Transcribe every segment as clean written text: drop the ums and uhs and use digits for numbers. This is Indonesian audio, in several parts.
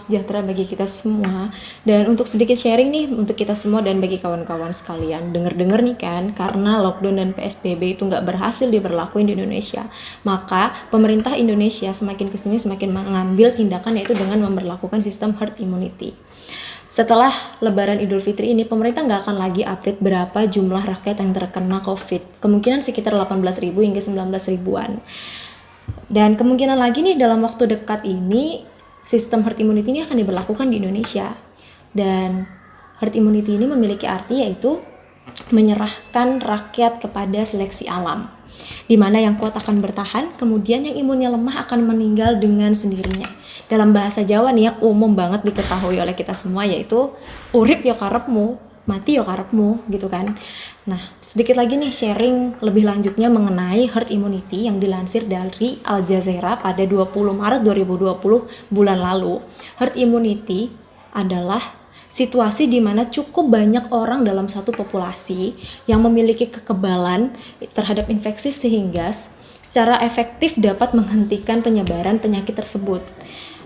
sejahtera bagi kita semua. Dan untuk sedikit sharing nih untuk kita semua dan bagi kawan-kawan sekalian, denger-denger nih kan, karena lockdown dan PSBB itu nggak berhasil diberlakuin di Indonesia, maka pemerintah Indonesia semakin kesini semakin mengambil tindakan, yaitu dengan memberlakukan sistem herd immunity. Setelah Lebaran Idul Fitri ini, pemerintah nggak akan lagi update berapa jumlah rakyat yang terkena COVID. Kemungkinan sekitar 18.000 hingga 19.000-an. Dan kemungkinan lagi nih dalam waktu dekat ini, sistem herd immunity ini akan diberlakukan di Indonesia. Dan herd immunity ini memiliki arti yaitu menyerahkan rakyat kepada seleksi alam, di mana yang kuat akan bertahan, kemudian yang imunnya lemah akan meninggal dengan sendirinya. Dalam bahasa Jawa nih yang umum banget diketahui oleh kita semua, yaitu urip yo karepmu, mati yo karepmu, gitu kan. Nah, sedikit lagi nih sharing lebih lanjutnya mengenai herd immunity yang dilansir dari Al Jazeera pada 20 Maret 2020 bulan lalu. Herd immunity adalah situasi di mana cukup banyak orang dalam satu populasi yang memiliki kekebalan terhadap infeksi sehingga secara efektif dapat menghentikan penyebaran penyakit tersebut.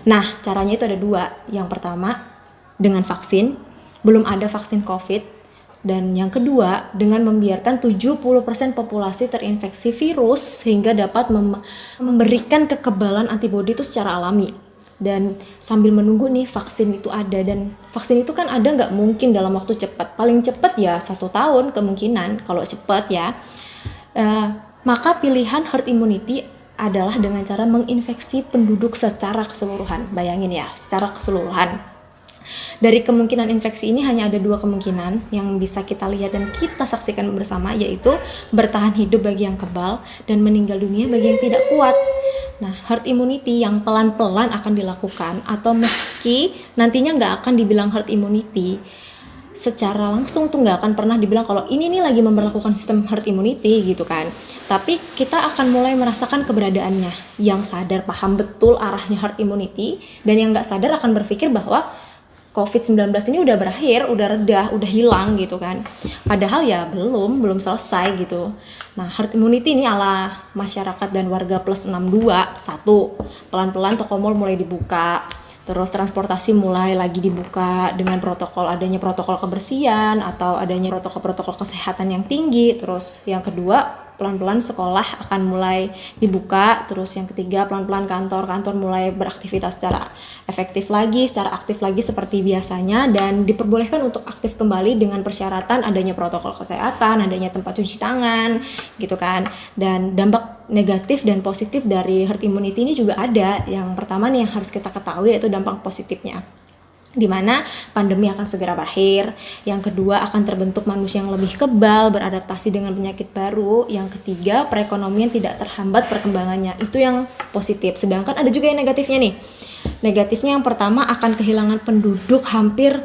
Nah, caranya itu ada dua. Yang pertama, dengan vaksin. Belum ada vaksin COVID. Dan yang kedua, dengan membiarkan 70% populasi terinfeksi virus sehingga dapat memberikan kekebalan antibodi itu secara alami. Dan sambil menunggu nih vaksin itu ada, dan vaksin itu kan ada nggak mungkin dalam waktu cepat, paling cepat ya 1 tahun kemungkinan kalau cepat ya. Maka pilihan herd immunity adalah dengan cara menginfeksi penduduk secara keseluruhan. Bayangin ya, secara keseluruhan. Dari kemungkinan infeksi ini hanya ada 2 kemungkinan yang bisa kita lihat dan kita saksikan bersama, yaitu bertahan hidup bagi yang kebal dan meninggal dunia bagi yang tidak kuat. Nah, herd immunity yang pelan-pelan akan dilakukan, atau meski nantinya nggak akan dibilang herd immunity, secara langsung tuh nggak akan pernah dibilang kalau ini nih lagi memberlakukan sistem herd immunity gitu kan. Tapi kita akan mulai merasakan keberadaannya. Yang sadar paham betul arahnya herd immunity, dan yang nggak sadar akan berpikir bahwa COVID-19 ini udah berakhir, udah reda, udah hilang gitu kan. Padahal ya belum selesai gitu. Nah, herd immunity ini ala masyarakat dan warga plus 62. 1, pelan-pelan toko mall mulai dibuka. Terus transportasi mulai lagi dibuka dengan adanya protokol kebersihan atau adanya protokol kesehatan yang tinggi. Terus yang kedua, pelan-pelan sekolah akan mulai dibuka. Terus yang ketiga, pelan-pelan kantor mulai beraktivitas secara efektif lagi, secara aktif lagi seperti biasanya, dan diperbolehkan untuk aktif kembali dengan persyaratan adanya protokol kesehatan, adanya tempat cuci tangan gitu kan. Dan dampak negatif dan positif dari herd immunity ini juga ada. Yang pertama nih yang harus kita ketahui yaitu dampak positifnya, di mana pandemi akan segera berakhir. Yang kedua, akan terbentuk manusia yang lebih kebal, beradaptasi dengan penyakit baru. Yang ketiga, perekonomian tidak terhambat perkembangannya. Itu yang positif. Sedangkan ada juga yang negatifnya nih. Negatifnya yang pertama, akan kehilangan penduduk hampir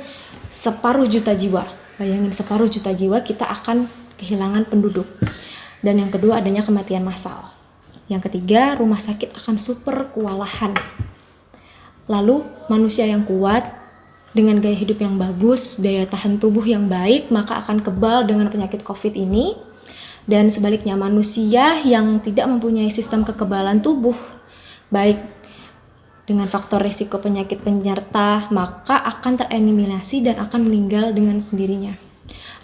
1/4 juta jiwa. Bayangin, 1/4 juta jiwa kita akan kehilangan penduduk. Dan yang kedua, adanya kematian massal. Yang ketiga, rumah sakit akan super kewalahan. Lalu manusia yang kuat dengan gaya hidup yang bagus, daya tahan tubuh yang baik, maka akan kebal dengan penyakit COVID ini. Dan sebaliknya, manusia yang tidak mempunyai sistem kekebalan tubuh baik dengan faktor risiko penyakit penyerta, maka akan tereliminasi dan akan meninggal dengan sendirinya.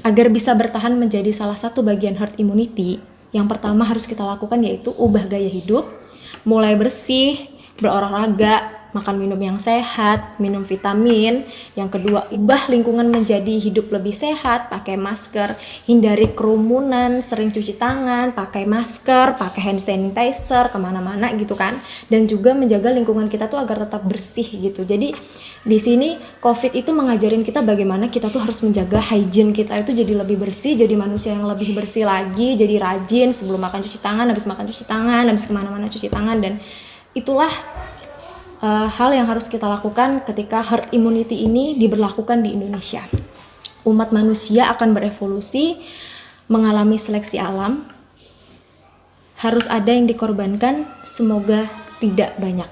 Agar bisa bertahan menjadi salah satu bagian herd immunity, yang pertama harus kita lakukan yaitu ubah gaya hidup, mulai bersih, berolahraga, makan minum yang sehat, minum vitamin. Yang kedua, ubah lingkungan menjadi hidup lebih sehat, pakai masker, hindari kerumunan, sering cuci tangan, pakai masker, pakai hand sanitizer kemana-mana gitu kan. Dan juga menjaga lingkungan kita tuh agar tetap bersih gitu. Jadi di sini COVID itu mengajarin kita bagaimana kita tuh harus menjaga hygiene kita itu jadi lebih bersih, jadi manusia yang lebih bersih lagi, jadi rajin sebelum makan cuci tangan, habis makan cuci tangan, habis kemana-mana cuci tangan. Dan itulah hal yang harus kita lakukan ketika herd immunity ini diberlakukan di Indonesia. Umat manusia akan berevolusi, mengalami seleksi alam. Harus ada yang dikorbankan, semoga tidak banyak.